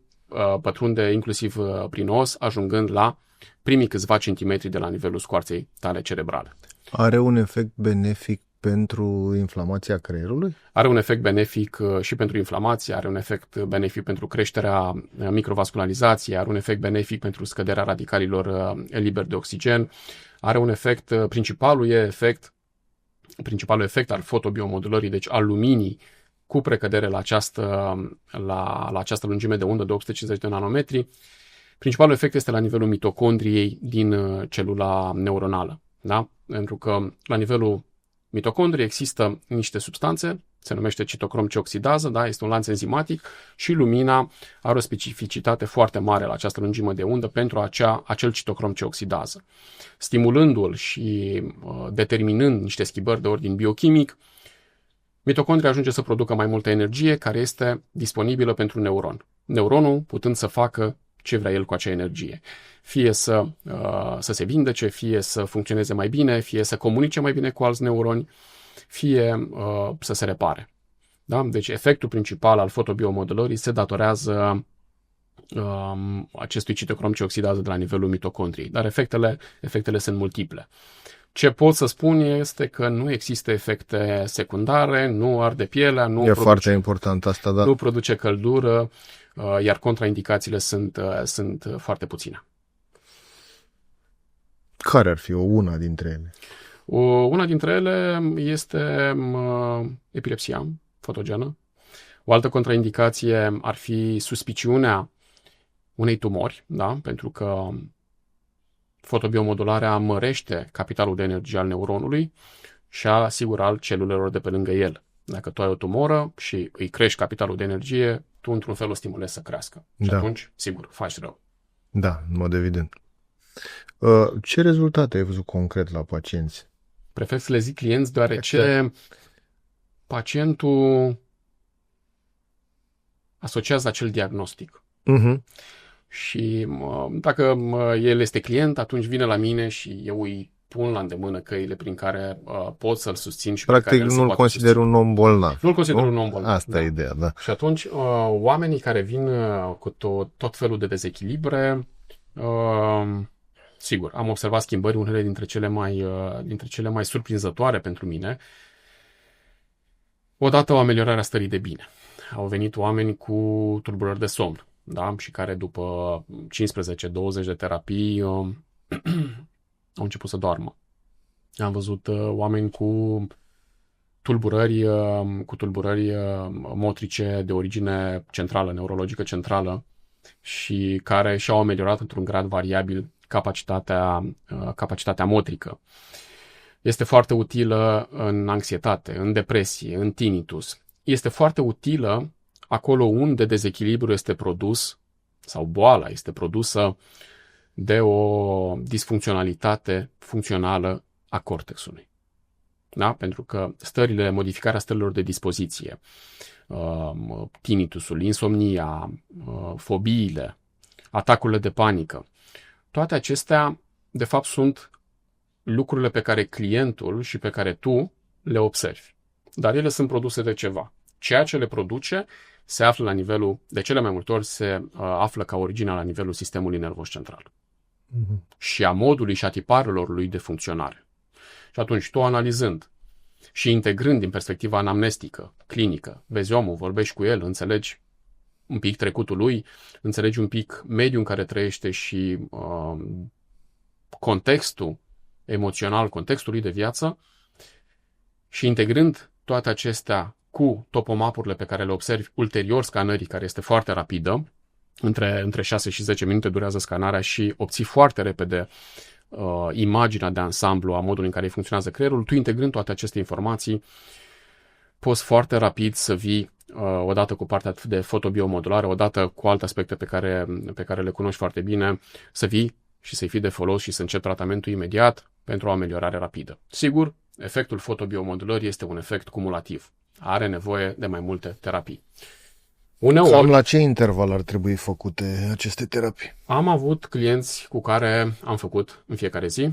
pătrunde inclusiv prin os, ajungând la primii câțiva centimetri de la nivelul scoarței tale cerebrale. Are un efect benefic pentru inflamația creierului? Are un efect benefic și pentru inflamație, are un efect benefic pentru creșterea microvascularizației, are un efect benefic pentru scăderea radicalilor liberi de oxigen, are un efect, principalul efect al fotobiomodulării, deci al luminii cu precădere la această lungime de undă de 850 de nanometri. Principalul efect este la nivelul mitocondriei din celula neuronală. Da? Pentru că la nivelul mitocondriei există niște substanțe se numește citocrom C-oxidază, da? Este un lanț enzimatic și lumina are o specificitate foarte mare la această lungime de undă pentru acel citocrom C-oxidază. Stimulându-l și determinând niște schimbări de ordin biochimic, mitocondria ajunge să producă mai multă energie care este disponibilă pentru neuron. Neuronul putând să facă ce vrea el cu acea energie. Fie să se vindece, fie să funcționeze mai bine, fie să comunice mai bine cu alți neuroni, fie să se repare. Da? Deci efectul principal al fotobiomodulării se datorează acestui citocrom C-oxidază de la nivelul mitocondriei, dar efectele sunt multiple. Ce pot să spun este că nu există efecte secundare, nu arde pielea, foarte important asta, da. Nu produce căldură, iar contraindicațiile sunt foarte puține. Care ar fi una dintre ele? Una dintre ele este epilepsia fotogenă. O altă contraindicație ar fi suspiciunea unei tumori, da? Pentru că fotobiomodularea mărește capitalul de energie al neuronului și sigur al celulelor de pe lângă el. Dacă tu ai o tumoră și îi crești capitalul de energie, tu într-un fel o stimulezi să crească. Și atunci, sigur, faci rău. Da, în mod evident. Ce rezultate ai văzut concret la pacienți? Prefer să le zic clienți, deoarece pacientul asociază acel diagnostic. Și dacă el este client, atunci vine la mine și eu îi pun la îndemână căile prin care pot să-l susțin și practic prin care nu-l consider un om bolnav. Nu-l consider un om bolnav. Asta e ideea, da. Și atunci oamenii care vin cu tot felul de dezechilibre, sigur, am observat schimbări, unele dintre cele mai surprinzătoare pentru mine. Odată o ameliorare a stării de bine. Au venit oameni cu tulburări de somn, da? Și care după 15-20 de terapii au început să doarmă. Am văzut oameni cu tulburări motrice de origine centrală, neurologică centrală, și care și-au ameliorat într-un grad variabil capacitatea motrică. Este foarte utilă în anxietate, în depresie, în tinnitus. Este foarte utilă acolo unde dezechilibru este produs sau boala este produsă de o disfuncționalitate funcțională a cortexului. Da? Pentru că modificarea stărilor de dispoziție, tinnitusul, insomnia, fobiile, atacurile de panică, toate acestea, de fapt, sunt lucrurile pe care clientul și pe care tu le observi. Dar ele sunt produse de ceva. Ceea ce le produce se află la nivelul, de cele mai multe ori, se află ca origine la nivelul sistemului nervos central. Și a modului și a tiparelor lui de funcționare. Și atunci, tu analizând și integrând din perspectiva anamnestică, clinică, vezi omul, vorbești cu el, înțelegi un pic trecutul lui, înțelegi un pic mediul în care trăiește și contextul emoțional, contextul lui de viață, și integrând toate acestea cu topomapurile pe care le observi ulterior scanării, care este foarte rapidă, între 6 și 10 minute durează scanarea și obții foarte repede imaginea de ansamblu a modului în care funcționează creierul, tu integrând toate aceste informații, poți foarte rapid să vii odată cu partea de fotobiomodulare, odată cu alte aspecte pe care le cunoști foarte bine, să vii și să-i fii de folos și să începi tratamentul imediat pentru o ameliorare rapidă. Sigur, efectul fotobiomodulării este un efect cumulativ. Are nevoie de mai multe terapii. Cam la ce interval ar trebui făcute aceste terapii? Am avut clienți cu care am făcut în fiecare zi.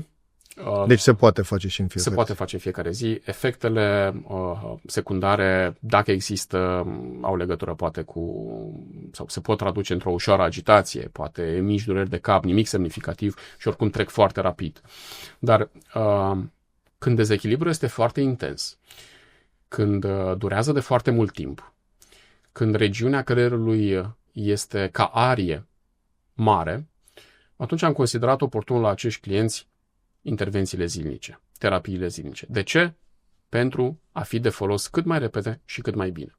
Deci se poate face și în fiecare zi. Se poate face în fiecare zi. Efectele secundare, dacă există, au legătură poate sau se pot traduce într-o ușoară agitație, poate mici dureri de cap, nimic semnificativ și oricum trec foarte rapid. Dar când dezechilibrul este foarte intens, când durează de foarte mult timp, când regiunea creierului este ca arie mare, atunci am considerat oportun la acești clienți intervențiile zilnice, terapiile zilnice. De ce? Pentru a fi de folos cât mai repede și cât mai bine.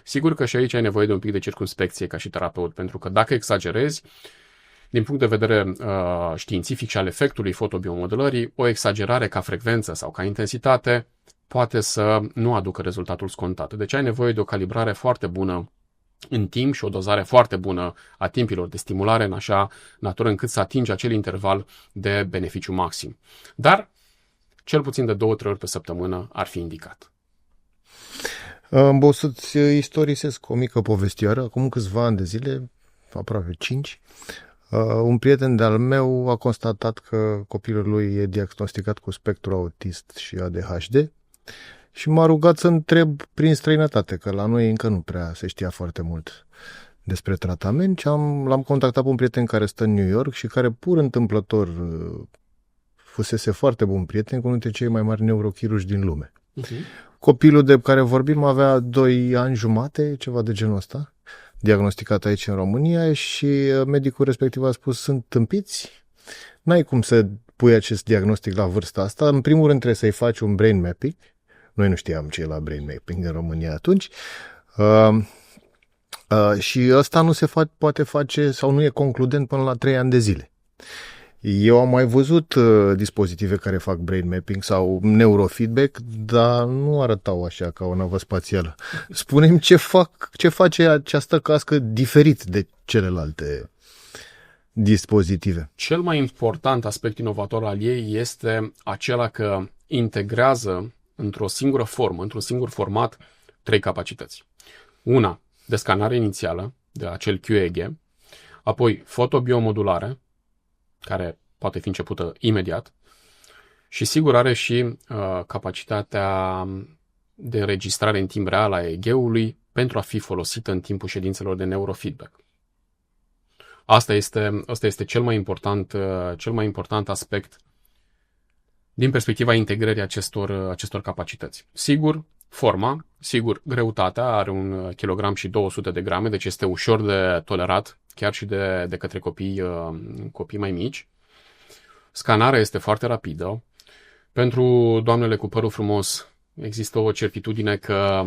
Sigur că și aici ai nevoie de un pic de circumspecție ca și terapeut, pentru că dacă exagerezi, din punct de vedere științific și al efectului fotobiomodulării, o exagerare ca frecvență sau ca intensitate poate să nu aducă rezultatul scontat. Deci ai nevoie de o calibrare foarte bună în timp și o dozare foarte bună a timpilor de stimulare în așa natură încât să atingi acel interval de beneficiu maxim. Dar cel puțin de 2-3 ori pe săptămână ar fi indicat. O să-ți istorisesc o mică povestioară. Acum câțiva ani de zile, aproape 5, un prieten de-al meu a constatat că copilul lui e diagnosticat cu spectru autist și ADHD și m-a rugat să întreb prin străinătate, că la noi încă nu prea se știa foarte mult despre tratament și l-am contactat pe un prieten care stă în New York și care pur întâmplător fusese foarte bun prieten cu unul dintre cei mai mari neurochirurgi din lume. Copilul de care vorbim avea 2 ani jumate, ceva de genul ăsta, diagnosticat aici în România și medicul respectiv a spus: sunt tâmpiți, n-ai cum să pui acest diagnostic la vârsta asta, în primul rând trebuie să-i faci un brain mapping. Noi nu știam ce e la brain mapping în România atunci. Și ăsta nu se poate face sau nu e concludent până la 3 ani de zile. Eu am mai văzut dispozitive care fac brain mapping sau neurofeedback, dar nu arătau așa ca o navă spațială. Spune-mi ce face această cască diferit de celelalte dispozitive. Cel mai important aspect inovator al ei este acela că integrează într-o singură formă, într-un singur format, 3 capacități. Una, de scanare inițială, de acel QEEG, apoi fotobiomodulare, care poate fi începută imediat, și sigur are și capacitatea de înregistrare în timp real a EEG-ului pentru a fi folosită în timpul ședințelor de neurofeedback. Asta este cel mai important aspect din perspectiva integrării acestor capacități. Sigur, forma, sigur, greutatea, are 1 kg și 200 de grame, deci este ușor de tolerat, chiar și de către copii mai mici. Scanarea este foarte rapidă. Pentru doamnele cu părul frumos există o certitudine că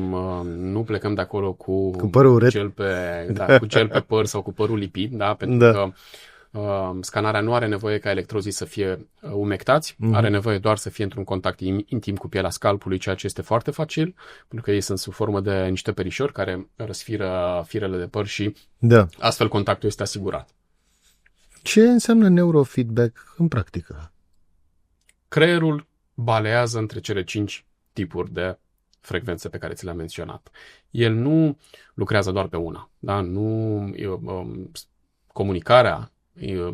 nu plecăm de acolo cu gel pe păr sau cu părul lipid, da? Pentru că scanarea nu are nevoie ca electrozii să fie umectați, are nevoie doar să fie într-un contact intim cu pielea scalpului, ceea ce este foarte facil, pentru că ei sunt sub formă de niște perișori care răsfiră firele de păr și astfel contactul este asigurat. Ce înseamnă neurofeedback în practică? Creierul balează între cele 5 tipuri de frecvențe pe care ți le-am menționat. El nu lucrează doar pe una. Da? Comunicarea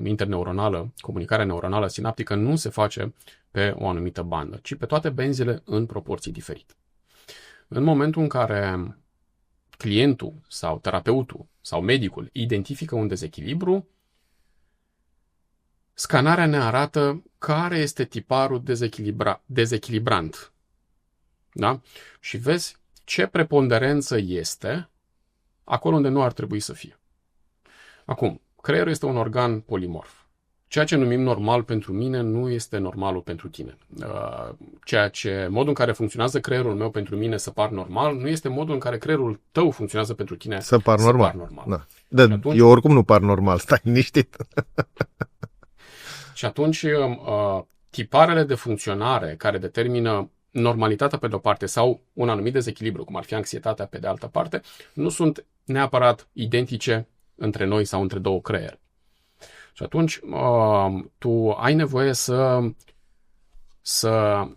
interneuronală, comunicarea neuronală sinaptică nu se face pe o anumită bandă, ci pe toate benzile în proporții diferite. În momentul în care clientul sau terapeutul sau medicul identifică un dezechilibru, scanarea ne arată care este tiparul dezechilibrant. Da? Și vezi ce preponderență este acolo unde nu ar trebui să fie. Acum, creierul este un organ polimorf. Ceea ce numim normal pentru mine nu este normalul pentru tine. Modul în care funcționează creierul meu pentru mine să par normal, nu este modul în care creierul tău funcționează pentru tine să par normal. Da. Atunci, eu oricum nu par normal, stai liniștit. Și atunci, tiparele de funcționare care determină normalitatea pe de-o parte sau un anumit dezechilibru, cum ar fi anxietatea pe de altă parte, nu sunt neapărat identice între noi sau între două creiere. Și atunci tu ai nevoie să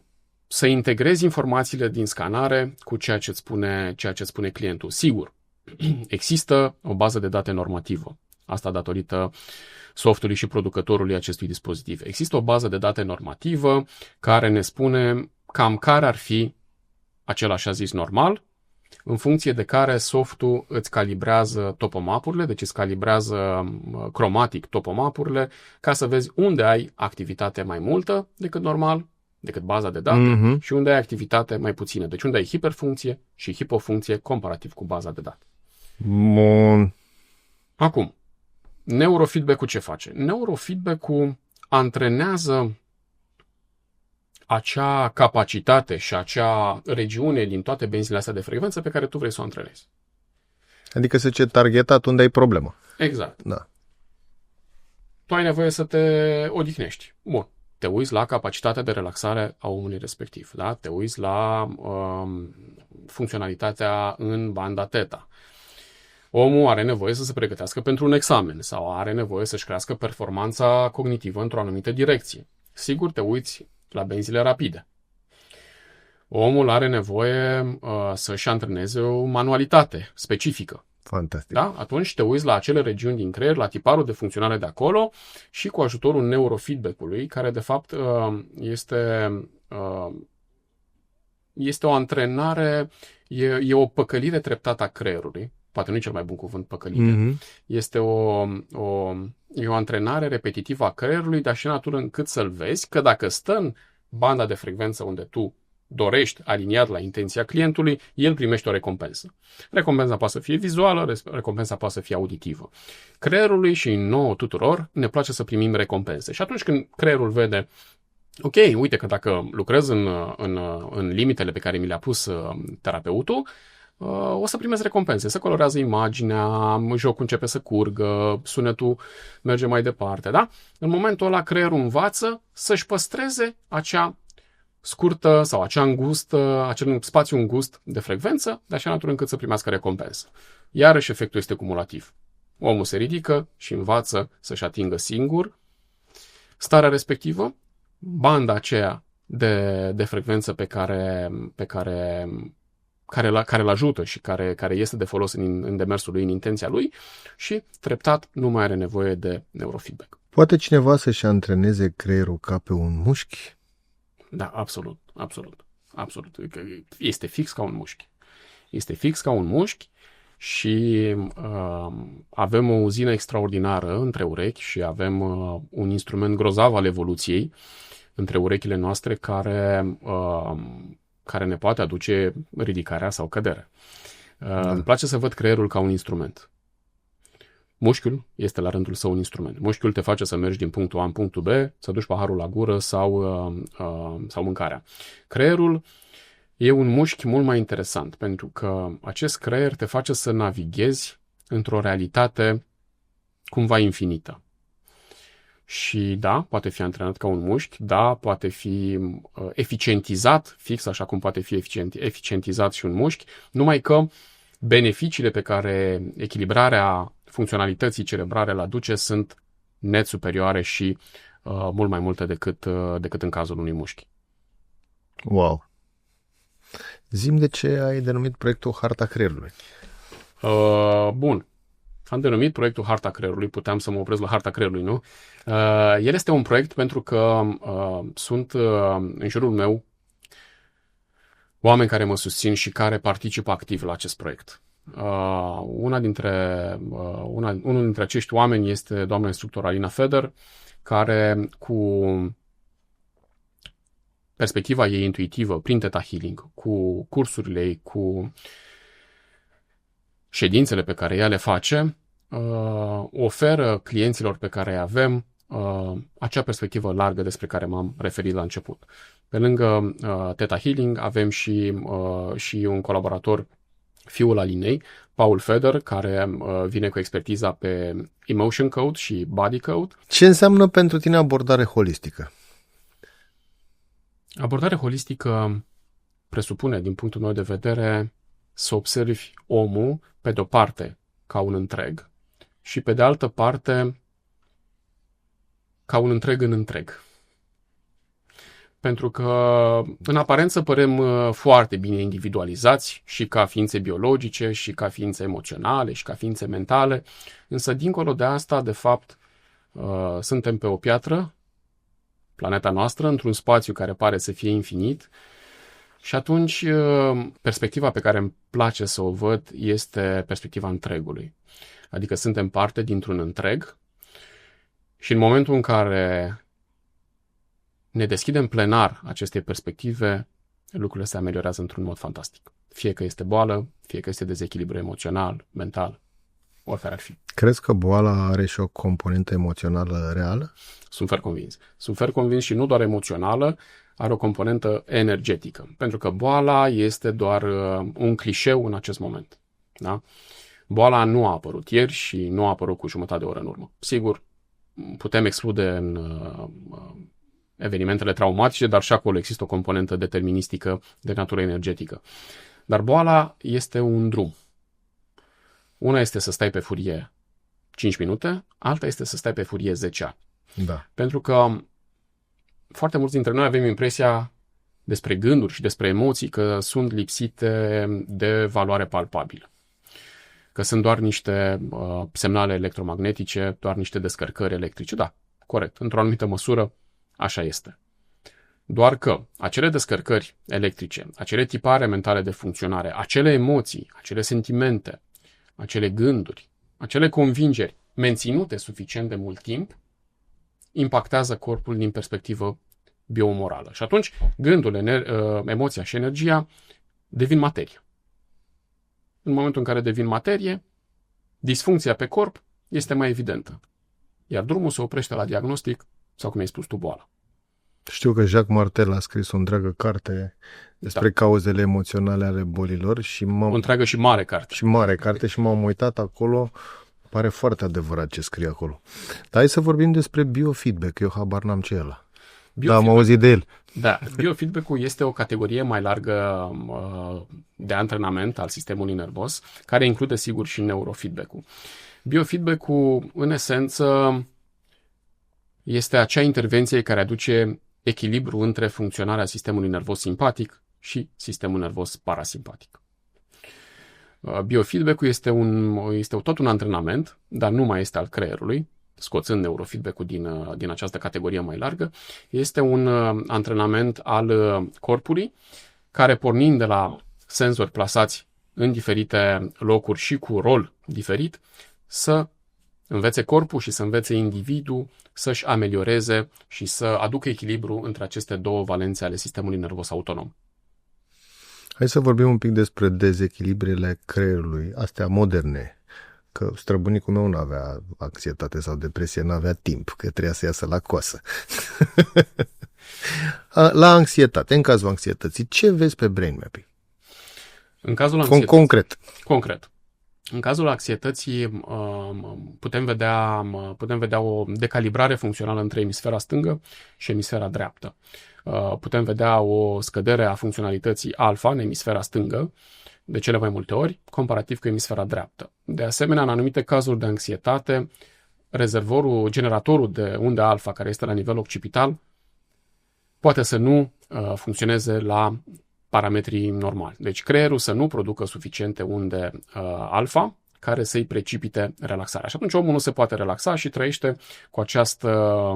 integrezi informațiile din scanare cu ceea ce îți spune clientul. Sigur, există o bază de date normativă. Asta datorită softului și producătorului acestui dispozitiv. Există o bază de date normativă care ne spune cam care ar fi acel așa zis normal, în funcție de care softul îți calibrează topomapurile, deci îți calibrează cromatic topomapurile, ca să vezi unde ai activitate mai multă decât normal, decât baza de date, și unde ai activitate mai puțină. Deci unde ai hiperfuncție și hipofuncție comparativ cu baza de date. Bun. Acum, neurofeedback-ul ce face? Neurofeedback-ul antrenează acea capacitate și acea regiune din toate benzile astea de frecvență pe care tu vrei să o antrenezi. Adică să ce targetat unde ai problemă. Exact. Da. Tu ai nevoie să te odihnești. Bun. te uiți la capacitatea de relaxare a omului respectiv, da? Te uiți la funcționalitatea în banda teta. Omul are nevoie să se pregătească pentru un examen sau are nevoie să-și crească performanța cognitivă într-o anumită direcție. Sigur, te uiți la benzile rapide. Omul are nevoie să-și antreneze o manualitate specifică. Fantastic. Da? Atunci te uiți la acele regiuni din creier, la tiparul de funcționare de acolo și cu ajutorul neurofeedback-ului, care de fapt este o antrenare, e o păcălire treptată a creierului. Poate nu e cel mai bun cuvânt, păcălire. Este e o antrenare repetitivă a creierului, de așa natură încât să-l vezi că dacă stă în banda de frecvență unde tu dorești, aliniat la intenția clientului, el primește o recompensă. Recompensa poate să fie vizuală, recompensa poate să fie auditivă. Creierului și nouă tuturor ne place să primim recompense. Și atunci când creierul vede, ok, uite că dacă lucrez în limitele pe care mi le-a pus terapeutul, o să primesc recompense. Se colorează imaginea, jocul începe să curgă, sunetul merge mai departe. Da? În momentul ăla creierul învață să-și păstreze acea scurtă sau acea îngustă, acel spațiu îngust de frecvență, de așa natură încât să primească recompensă. Iarăși efectul este cumulativ. Omul se ridică și învață să-și atingă singur starea respectivă, banda aceea de frecvență care îl ajută și care este de folos în demersul lui, în intenția lui, și treptat nu mai are nevoie de neurofeedback. Poate cineva să-și antreneze creierul ca pe un mușchi? Da, absolut. Este fix ca un mușchi. Este fix ca un mușchi și avem o uzină extraordinară între urechi și avem un instrument grozav al evoluției între urechile noastre care ne poate aduce ridicarea sau căderea. Îmi place să văd creierul ca un instrument. Mușchiul este la rândul său un instrument. Mușchiul te face să mergi din punctul A în punctul B, să duci paharul la gură sau mâncarea. Creierul e un mușchi mult mai interesant, pentru că acest creier te face să navighezi într-o realitate cumva infinită. Și da, poate fi antrenat ca un mușchi, da, poate fi eficientizat, fix așa cum poate fi eficientizat și un mușchi, numai că beneficiile pe care echilibrarea funcționalității cerebrale la aduce sunt net superioare și mult mai multe decât în cazul unui mușchi. Wow! Zi-mi de ce ai denumit proiectul Harta Creierului. Bun. Am denumit proiectul Harta Creierului, puteam să mă opresc la Harta Creierului, nu? El este un proiect pentru că sunt în jurul meu oameni care mă susțin și care participă activ la acest proiect. Unul dintre acești oameni este doamna instructor Alina Feder, care cu perspectiva ei intuitivă, prin Theta Healing, cu cursurile ei, cu ședințele pe care ea le face, oferă clienților pe care îi avem acea perspectivă largă despre care m-am referit la început. Pe lângă Theta Healing avem și un colaborator, fiul Alinei, Paul Feder, care vine cu expertiza pe Emotion Code și Body Code. Ce înseamnă pentru tine abordare holistică? Abordare holistică presupune, din punctul meu de vedere, să observi omul, pe de-o parte, ca un întreg și, pe de altă parte, ca un întreg în întreg. Pentru că, în aparență, părem foarte bine individualizați și ca ființe biologice, și ca ființe emoționale, și ca ființe mentale, însă, dincolo de asta, de fapt, suntem pe o piatră, planeta noastră, într-un spațiu care pare să fie infinit, și atunci perspectiva pe care îmi place să o văd este perspectiva întregului. Adică suntem parte dintr-un întreg și în momentul în care ne deschidem plenar acestei perspective, lucrurile se ameliorează într-un mod fantastic. Fie că este boală, fie că este dezechilibru emoțional, mental, oricare ar fi. Crezi că boala are și o componentă emoțională reală? Sunt fer convins. Sunt fer convins și nu doar emoțională, are o componentă energetică. Pentru că boala este doar un clișeu în acest moment. Da? Boala nu a apărut ieri și nu a apărut cu jumătate de oră în urmă. Sigur, putem exclude evenimentele traumatice, dar și acolo există o componentă deterministică de natură energetică. Dar boala este un drum. Una este să stai pe furie 5 minute, alta este să stai pe furie 10 ani. Da. Pentru că foarte mulți dintre noi avem impresia despre gânduri și despre emoții că sunt lipsite de valoare palpabilă. Că sunt doar niște semnale electromagnetice, doar niște descărcări electrice. Da, corect, într-o anumită măsură așa este. Doar că acele descărcări electrice, acele tipare mentale de funcționare, acele emoții, acele sentimente, acele gânduri, acele convingeri menținute suficient de mult timp, impactează corpul din perspectivă biomorală. Și atunci gândul, emoția și energia devin materie. În momentul în care devin materie, disfuncția pe corp este mai evidentă. Iar drumul se oprește la diagnostic sau, cum ai spus tu, boală. Știu că Jacques Martel a scris o întreagă carte despre cauzele emoționale ale bolilor și o întreagă și mare carte. Și m-am uitat acolo. Pare foarte adevărat ce scrie acolo. Dar hai să vorbim despre biofeedback. Eu habar n-am ce e ăla. Da, am auzit de el. Da, biofeedback-ul este o categorie mai largă de antrenament al sistemului nervos, care include, sigur, și neurofeedback-ul. Biofeedback-ul, în esență, este acea intervenție care aduce echilibru între funcționarea sistemului nervos simpatic și sistemul nervos parasimpatic. Biofeedback-ul este tot un antrenament, dar nu mai este al creierului, scoțând neurofeedback-ul din această categorie mai largă. Este un antrenament al corpului, care, pornind de la senzori plasați în diferite locuri și cu rol diferit, să învețe corpul și să învețe individul să-și amelioreze și să aducă echilibru între aceste două valențe ale sistemului nervos autonom. Hai să vorbim un pic despre dezechilibrele creierului, astea moderne, că străbunicul meu nu avea anxietate sau depresie, nu avea timp, că trebuia să iasă la coasă. La anxietate, în cazul anxietății, ce vezi pe brain mapping? În cazul anxietății, concret. În cazul anxietății putem vedea o decalibrare funcțională între emisfera stângă și emisfera dreaptă. Putem vedea o scădere a funcționalității alfa în emisfera stângă, de cele mai multe ori, comparativ cu emisfera dreaptă. De asemenea, în anumite cazuri de anxietate, generatorul de unde alfa, care este la nivel occipital, poate să nu funcționeze la parametrii normali. Deci creierul să nu producă suficiente unde alfa care să-i precipite relaxarea. Și atunci omul nu se poate relaxa și trăiește cu această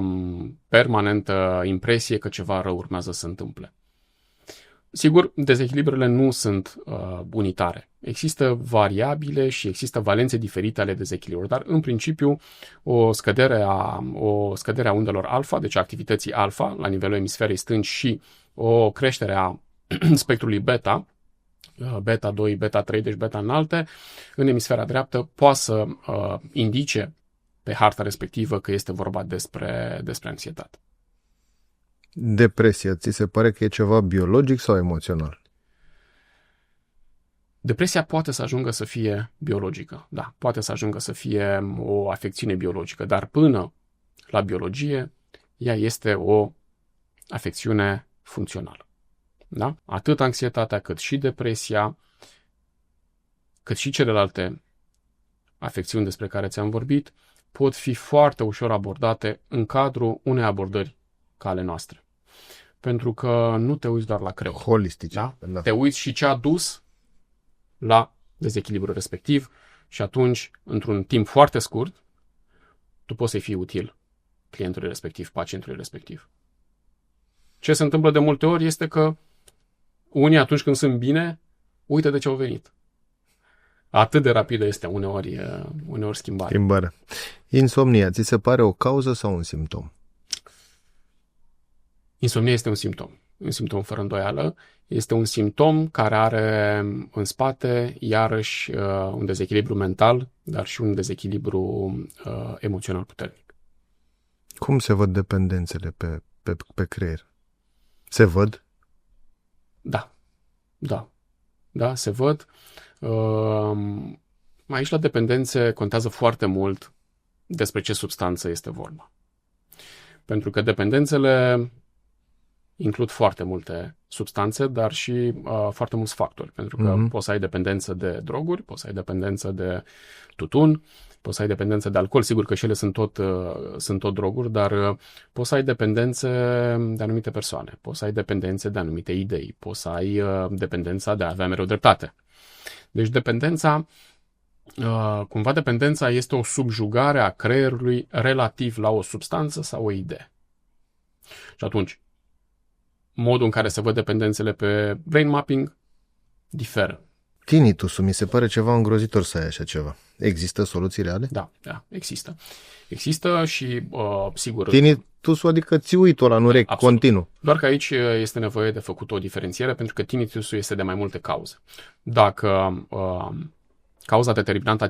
permanentă impresie că ceva rău urmează să se întâmple. Sigur, dezechilibrele nu sunt unitare. Există variabile și există valențe diferite ale dezechilibrelor, dar în principiu o scădere a undelor alfa, deci activității alfa la nivelul emisferei stângi și o creștere a spectrului beta, beta 2, beta 3, deci beta înalte, în emisfera dreaptă poate să indice pe harta respectivă că este vorba despre anxietate. Depresia, ți se pare că e ceva biologic sau emoțional? Depresia poate să ajungă să fie biologică, da, poate să ajungă să fie o afecțiune biologică, dar până la biologie, ea este o afecțiune funcțională. Da? Atât anxietatea, cât și depresia, cât și celelalte afecțiuni despre care ți-am vorbit, pot fi foarte ușor abordate în cadrul unei abordări ca ale noastre. Pentru că nu te uiți doar la creier. Holistice. Da? Da. Te uiți și ce a dus la dezechilibrul respectiv și atunci, într-un timp foarte scurt, tu poți să-i fii util clientului respectiv, pacientului respectiv. Ce se întâmplă de multe ori este că unii, atunci când sunt bine, uită de ce au venit. Atât de rapidă este uneori schimbarea. Insomnia, ți se pare o cauză sau un simptom? Insomnia este un simptom fără îndoială. Este un simptom care are în spate, iarăși, un dezechilibru mental, dar și un dezechilibru emoțional puternic. Cum se văd dependențele pe creier? Se văd? Da, se văd. Aici la dependențe contează foarte mult despre ce substanță este vorba. Pentru că dependențele includ foarte multe substanțe, dar și foarte mulți factori, pentru că poți să ai dependență de droguri, poți să ai dependență de tutun, poți să ai dependență de alcool, sigur că și ele sunt tot droguri, dar poți să ai dependențe de anumite persoane, poți să ai dependențe de anumite idei, poți să ai dependența de a avea mereu dreptate. Deci dependența este o subjugare a creierului relativ la o substanță sau o idee. Și atunci, modul în care se văd dependențele pe brain mapping diferă. Tinnitus-ul mi se pare ceva îngrozitor să ai așa ceva. Există soluții reale? Da, există. Există și, sigur... Tinnitus-ul, adică țiuitul ăla în urechi, continuu. Doar că aici este nevoie de făcut o diferențiere, pentru că tinnitus-ul este de mai multe cauze. Dacă cauza determinantă a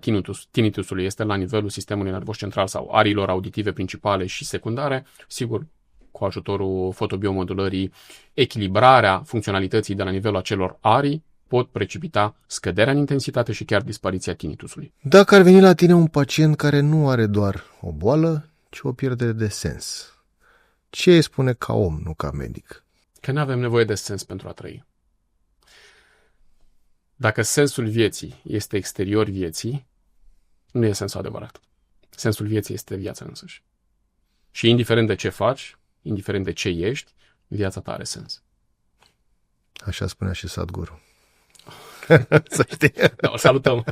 tinnitusului este la nivelul sistemului nervos central sau ariilor auditive principale și secundare, sigur, cu ajutorul fotobiomodulării, echilibrarea funcționalității de la nivelul acelor arii pot precipita scăderea în intensitate și chiar dispariția tinnitusului. Dacă ar veni la tine un pacient care nu are doar o boală, ci o pierdere de sens, ce îi spune ca om, nu ca medic? Că nu avem nevoie de sens pentru a trăi. Dacă sensul vieții este exterior vieții, nu e sensul adevărat. Sensul vieții este viața însăși. Și indiferent de ce faci, indiferent de ce ești, viața ta are sens. Așa spunea și Sadhguru. Să știi. Da, o salutăm.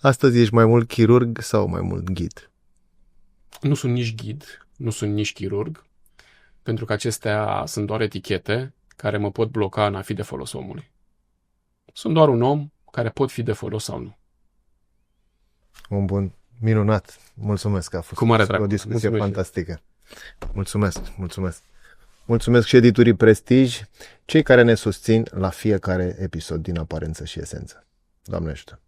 Astăzi ești mai mult chirurg sau mai mult ghid? Nu sunt nici ghid, nu sunt nici chirurg, pentru că acestea sunt doar etichete care mă pot bloca în a fi de folos omului. Sunt doar un om care pot fi de folos sau nu. Un bun, minunat. Mulțumesc că a fost o discuție fantastică. Mulțumesc. Mulțumesc și editurii Prestige, cei care ne susțin la fiecare episod din Aparență și Esență. Doamne ajută!